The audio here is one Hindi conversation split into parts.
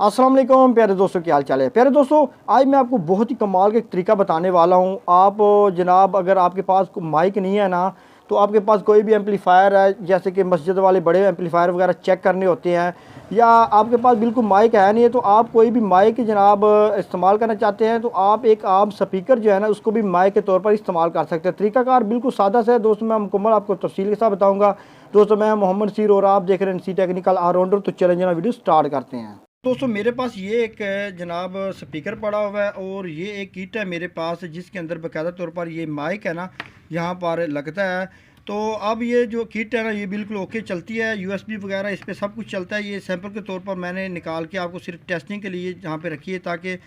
अस्सलाम वालेकुम प्यारे दोस्तों, क्या हाल चाल है। प्यारे दोस्तों, आज मैं आपको बहुत ही कमाल का एक तरीका बताने वाला हूँ। आप जनाब अगर आपके पास माइक नहीं है ना, तो आपके पास कोई भी एम्पलीफायर है, जैसे कि मस्जिद वाले बड़े एम्पलीफायर वगैरह चेक करने होते हैं, या आपके पास बिल्कुल माइक है नहीं है, तो आप कोई भी माइक जनाब इस्तेमाल करना चाहते हैं, तो आप एक आम स्पीकर जो है ना, उसको भी माइक के तौर पर इस्तेमाल कर सकते हैं। तरीकाकार बिल्कुल सादा सा है दोस्तों, मैं मुकम्मल आपको तफसील के साथ बताऊँगा। दोस्तों, मैं मोहम्मद सीर और आप देख रहे हैं सी टेक्निकल ऑलराउंडर। तो चलें जना वीडियो स्टार्ट करते हैं। दोस्तों, मेरे पास ये एक जनाब स्पीकर पड़ा हुआ है और ये एक किट है मेरे पास, जिसके अंदर बाकायदा तौर पर ये माइक है ना यहाँ पर लगता है। तो अब ये जो किट है ना, ये बिल्कुल ओके चलती है, यूएसबी वगैरह इस पर सब कुछ चलता है। ये सैंपल के तौर पर मैंने निकाल के आपको सिर्फ टेस्टिंग के लिए यहाँ पे रखी है, ताकि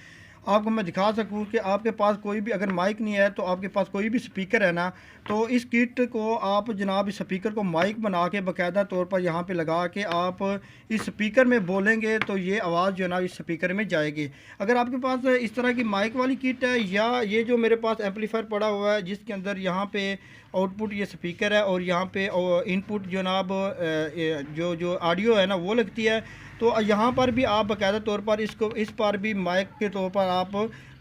आपको मैं दिखा सकूँ कि आपके पास कोई भी अगर माइक नहीं है, तो आपके पास कोई भी स्पीकर है ना, तो इस किट को आप जनाब इस स्पीकर को माइक बना के बाकायदा तौर पर यहाँ पे लगा के आप इस स्पीकर में बोलेंगे, तो ये आवाज़ जो है ना इस स्पीकर में जाएगी। अगर आपके पास इस तरह की माइक वाली किट है, या ये जो मेरे पास एम्पलीफायर पड़ा हुआ है, जिसके अंदर यहाँ पे आउटपुट ये स्पीकर है और यहाँ पे इनपुट जनाब जो जो ऑडियो है ना वो लगती है, तो यहाँ पर भी आप बाकायदा तौर पर इसको इस पर भी माइक के तौर पर आप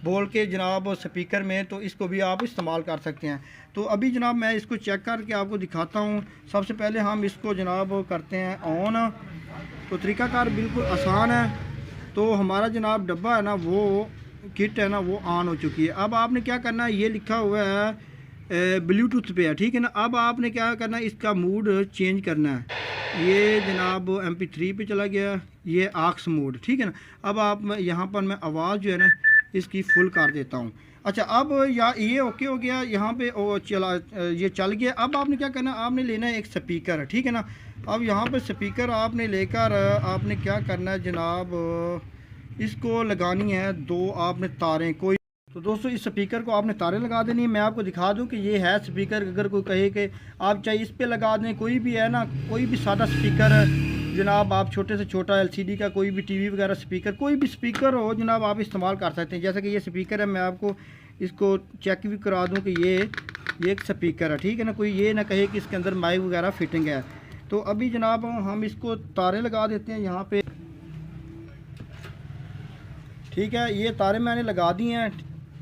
बोल के जनाब स्पीकर में, तो इसको भी आप इस्तेमाल कर सकते हैं। तो अभी जनाब मैं इसको चेक करके आपको दिखाता हूँ। सबसे पहले हम इसको जनाब करते हैं ऑन। तो तरीकाकार बिल्कुल आसान है। तो हमारा जनाब डब्बा है ना, वो किट है ना, वो ऑन हो चुकी है। अब आपने क्या करना है, ये लिखा हुआ है ब्लूटूथ पे है, ठीक है ना। अब आपने क्या करना है, इसका मूड चेंज करना है। ये जनाब MP3 पे चला गया, ये आक्स मोड, ठीक है ना। अब आप यहाँ पर मैं आवाज़ जो है ना इसकी फुल कर देता हूँ। अच्छा, अब ये ओके हो गया, यहाँ पे ये चल गया। अब आपने क्या करना है, आपने लेना है एक स्पीकर, ठीक है ना। अब यहाँ पे स्पीकर आपने लेकर आपने क्या करना है जनाब, इसको लगानी है दो आपने तारें कोई। तो दोस्तों, इस स्पीकर को आपने तारें लगा देनी है। मैं आपको दिखा दूं कि ये है स्पीकर। अगर कोई कहे कि आप चाहे इस पे लगा दें, कोई भी है ना, कोई भी सादा स्पीकर जनाब, आप छोटे से छोटा LCD का कोई भी TV वगैरह स्पीकर, कोई भी स्पीकर हो जनाब, आप इस्तेमाल कर सकते हैं। जैसे कि ये स्पीकर है, मैं आपको इसको चेक भी करा दूँ कि ये एक स्पीकर है, ठीक है ना। कोई ये ना कहे कि इसके अंदर माइक वगैरह फिटिंग है। तो अभी जनाब हम इसको तारें लगा देते हैं यहाँ पर, ठीक है। ये तारें मैंने लगा दी हैं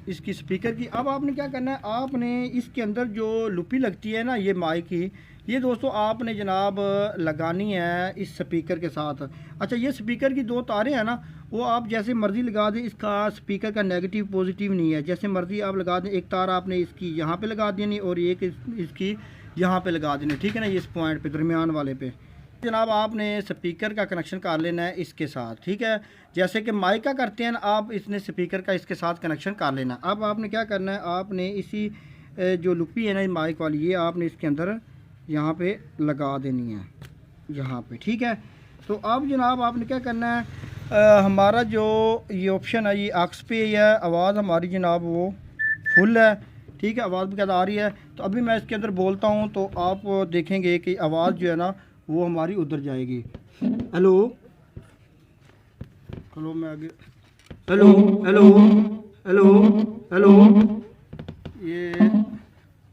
इसकी स्पीकर की। अब आपने क्या करना है, आपने इसके अंदर जो लुपी लगती है ना ये माइक की, ये दोस्तों आपने जनाब लगानी है इस स्पीकर के साथ। अच्छा, ये स्पीकर की दो तारें हैं ना, वो आप जैसे मर्ज़ी लगा दें। इसका स्पीकर का नेगेटिव पॉजिटिव नहीं है, जैसे मर्ज़ी आप लगा दें। एक तार आपने इसकी यहाँ पे लगा देनी और एक इसकी यहाँ पे लगा देनी, ठीक है ना, ये इस पॉइंट पे दरमियान वाले पे। जनाब आपने स्पीकर का कनेक्शन कर लेना है इसके साथ, ठीक है। जैसे कि माइक का करते हैं ना, आप इसने स्पीकर का इसके साथ कनेक्शन कर लेना। अब आपने क्या करना है, आपने इसी जो लुपी है ना माइक वाली, ये आपने इसके अंदर यहाँ पे लगा देनी है यहाँ पे, ठीक है। तो अब जनाब आपने क्या करना है, हमारा जो ये ऑप्शन है, ये आक्स पे है। आवाज़ हमारी जनाब वो फुल है, ठीक है, आवाज़ भी आ रही है। तो अभी मैं इसके अंदर बोलता हूँ, तो आप देखेंगे कि आवाज़ जो है ना वो हमारी उधर जाएगी। हेलो हेलो, मैं आगे हेलो हेलो हेलो हेलो,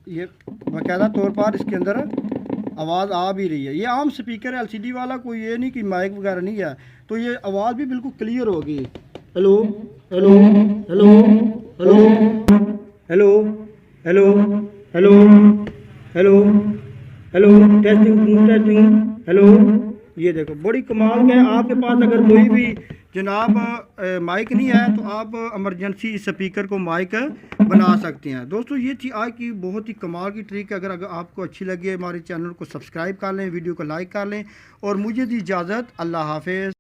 ये बाकायदा तौर पर इसके अंदर आवाज़ आ भी रही है। ये आम स्पीकर है LCD वाला, कोई ये नहीं कि माइक वगैरह नहीं है। तो ये आवाज़ भी बिल्कुल क्लियर होगी। Hello hello hello hello hello hello hello hello hello, testing hello. ये देखो बड़ी कमाल का है। आपके पास अगर कोई भी जनाब माइक नहीं है, तो आप इमरजेंसी स्पीकर को माइक बना सकते हैं। दोस्तों, ये थी आज की बहुत ही कमाल की ट्रिक। अगर आपको अच्छी लगे, हमारे चैनल को सब्सक्राइब कर लें, वीडियो को लाइक कर लें, और मुझे दी इजाज़त। अल्लाह हाफिज़।